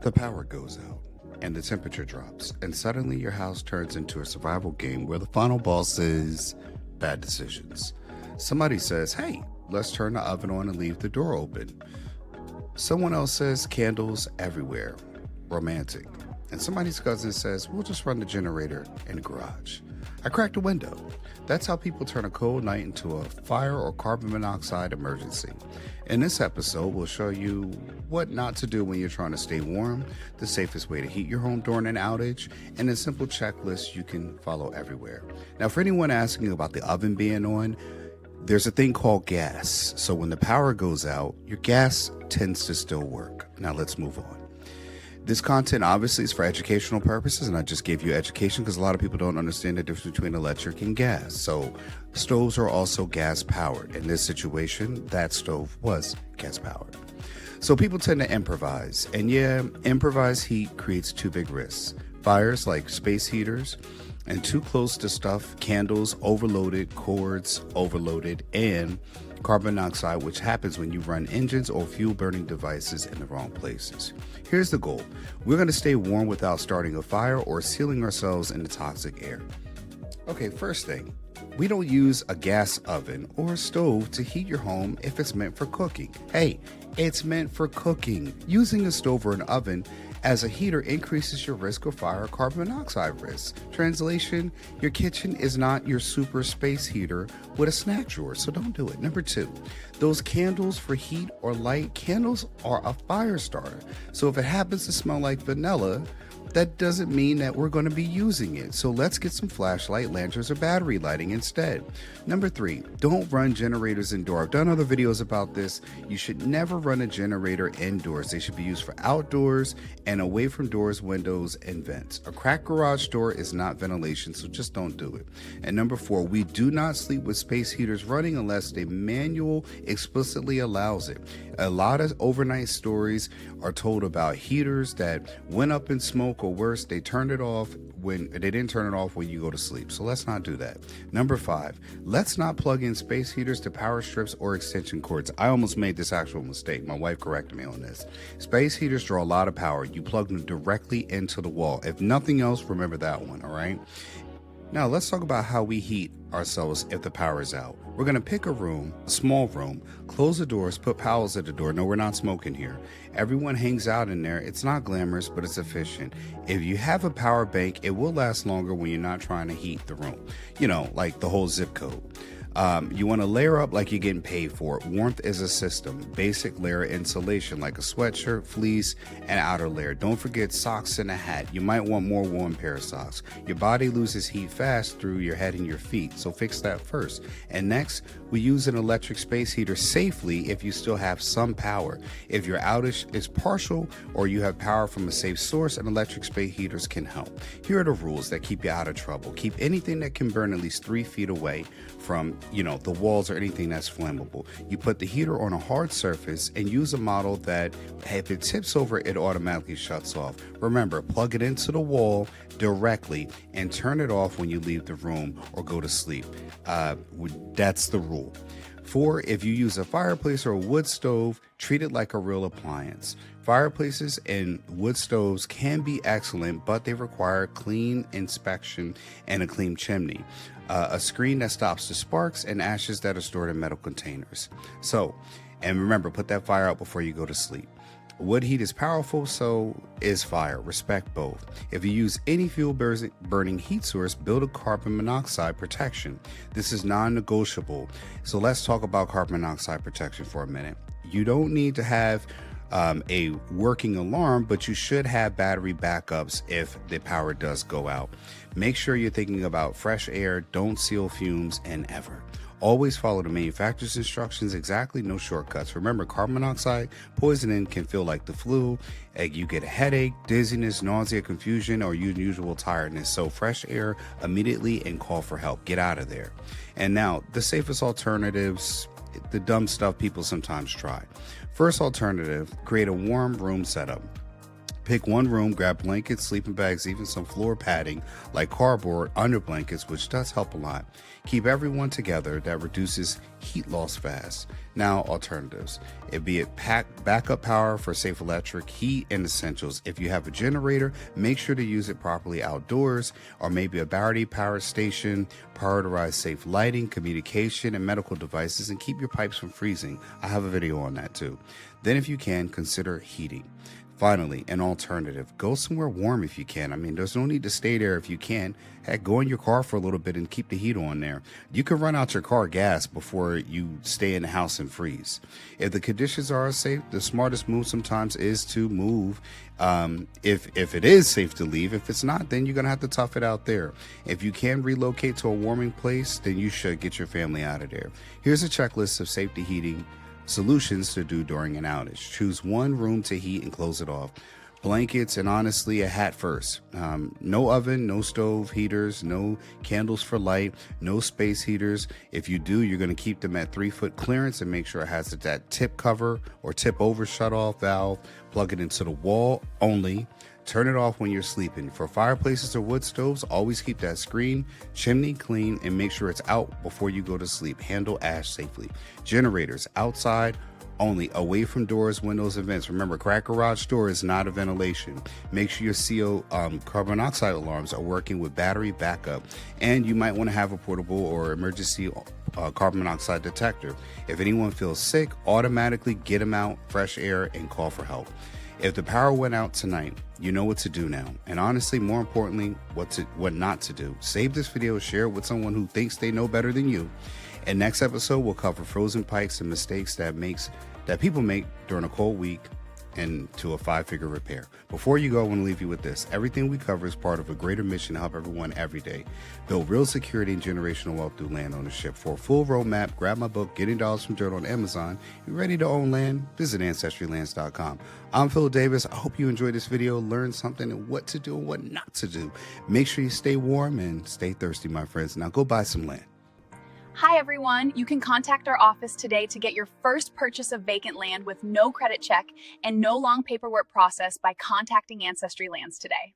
The power goes out and the temperature drops, and suddenly your house turns into a survival game where the final boss is bad decisions. Somebody says, "Hey, let's turn the oven on and leave the door open." Someone else says, "Candles everywhere, romantic." And somebody's cousin says, "We'll just run the generator in the garage." I cracked a window. That's how people turn a cold night into a fire or carbon monoxide emergency. In this episode, we'll show you what not to do when you're trying to stay warm, the safest way to heat your home during an outage, and a simple checklist you can follow everywhere. Now, for anyone asking about the oven being on, there's a thing called gas. So when the power goes out, your gas tends to still work. Now let's move on. This content obviously is for educational purposes, and I just gave you education because a lot of people don't understand the difference between electric and gas. So stoves are also gas powered. In this situation, that stove was gas powered. So people tend to improvise, and improvised heat creates two big risks. Fires like space heaters and too close to stuff, candles overloaded, cords overloaded, and carbon monoxide, which happens when you run engines or fuel burning devices in the wrong places. Here's the goal. We're going to stay warm without starting a fire or sealing ourselves in the toxic air. Okay, first thing, we don't use a gas oven or a stove to heat your home if it's meant for cooking. Hey, it's meant for cooking. Using a stove or an oven as a heater increases your risk of fire or carbon monoxide risk. Translation, your kitchen is not your super space heater with a snack drawer, so don't do it. Number two, those candles for heat or light, candles are a fire starter. So if it happens to smell like vanilla, that doesn't mean that we're going to be using it. So let's get some flashlight, lanterns, or battery lighting instead. Number three, don't run generators indoors. I've done other videos about this. You should never run a generator indoors. They should be used for outdoors and away from doors, windows, and vents. A cracked garage door is not ventilation, so just don't do it. And number four, we do not sleep with space heaters running unless the manual explicitly allows it. A lot of overnight stories are told about heaters that went up in smoke, or worse, they didn't turn it off when you go to sleep. So let's not do that. Number five, let's not plug in space heaters to power strips or extension cords. I almost made this actual mistake. My wife corrected me on this. Space heaters draw a lot of power. You plug them directly into the wall. If nothing else, remember that one, all right? Now let's talk about how we heat ourselves if the power is out. We're going to pick a small room, close the doors, put powers at the door. No, we're not smoking here. Everyone hangs out in there. It's not glamorous, but it's efficient. If you have a power bank, it will last longer when you're not trying to heat the room. You know, like the whole zip code. You want to layer up like you're getting paid for it. Warmth is a system. Basic layer insulation like a sweatshirt, fleece, and outer layer. Don't forget socks and a hat. You might want more warm pair of socks. Your body loses heat fast through your head and your feet, so fix that first. And next, we use an electric space heater safely if you still have some power. If your outage is partial or you have power from a safe source, an electric space heaters can help. Here are the rules that keep you out of trouble. Keep anything that can burn at least 3 feet away from the walls or anything that's flammable. You put the heater on a hard surface and use a model that if it tips over, it automatically shuts off. Remember, plug it into the wall directly and turn it off when you leave the room or go to sleep. That's the rule. 4, if you use a fireplace or a wood stove, treat it like a real appliance. Fireplaces and wood stoves can be excellent, but they require clean inspection and a clean chimney, a screen that stops the sparks, and ashes that are stored in metal containers. And remember, put that fire out before you go to sleep. Wood heat is powerful, so is fire. Respect both. If you use any fuel burning heat source, build a carbon monoxide protection. This is non-negotiable. So let's talk about carbon monoxide protection for a minute. You don't need to have a working alarm, but you should have battery backups if the power does go out. Make sure you're thinking about fresh air, don't seal fumes, and ever. Always follow the manufacturer's instructions exactly, no shortcuts. Remember, carbon monoxide poisoning can feel like the flu. You get a headache, dizziness, nausea, confusion, or unusual tiredness. So fresh air immediately and call for help. Get out of there. And now, the safest alternatives, the dumb stuff people sometimes try. First alternative, create a warm room setup. Pick one room, grab blankets, sleeping bags, even some floor padding like cardboard under blankets, which does help a lot. Keep everyone together. That reduces heat loss fast. Now, alternatives. Be it backup power for safe electric, heat, and essentials. If you have a generator, make sure to use it properly outdoors, or maybe a battery power station. Prioritize safe lighting, communication, and medical devices, and keep your pipes from freezing. I have a video on that too. Then, if you can, consider heating. Finally, an alternative. Go somewhere warm if you can. I mean, there's no need to stay there if you can. Heck, go in your car for a little bit and keep the heat on there. You can run out your car gas before you stay in the house and freeze. If the conditions are unsafe, the smartest move sometimes is to move. If it is safe to leave. If it's not, then you're going to have to tough it out there. If you can relocate to a warming place, then you should get your family out of there. Here's a checklist of safety heating solutions to do during an outage. Choose one room to heat and close it off. Blankets and honestly a hat first. No oven, no stove heaters, no candles for light, no space heaters. If you do, you're going to keep them at 3-foot clearance and make sure it has that tip cover or tip over shut off valve. Plug it into the wall only. Turn it off when you're sleeping. For fireplaces or wood stoves, always keep that screen, chimney clean, and make sure it's out before you go to sleep. Handle ash safely. Generators, outside only, away from doors, windows, and vents. Remember, crack garage door is not a ventilation. Make sure your CO carbon monoxide alarms are working with battery backup, and you might want to have a portable or emergency carbon monoxide detector. If anyone feels sick, automatically get them out, fresh air, and call for help. If the power went out tonight, you know what to do now. And honestly, more importantly, what not to do. Save this video, share it with someone who thinks they know better than you. And next episode, we'll cover frozen pipes and mistakes that people make during a cold week and to a 5-figure repair. Before you go, I want to leave you with this. Everything we cover is part of a greater mission to help everyone every day build real security and generational wealth through land ownership. For a full roadmap, grab my book, Getting Dollars from Dirt on Amazon. You're ready to own land? Visit AncestryLands.com. I'm Phil Davis. I hope you enjoyed this video, learned something and what to do and what not to do. Make sure you stay warm and stay thirsty, my friends. Now go buy some land. Hi everyone, you can contact our office today to get your first purchase of vacant land with no credit check and no long paperwork process by contacting Ancestry Lands today.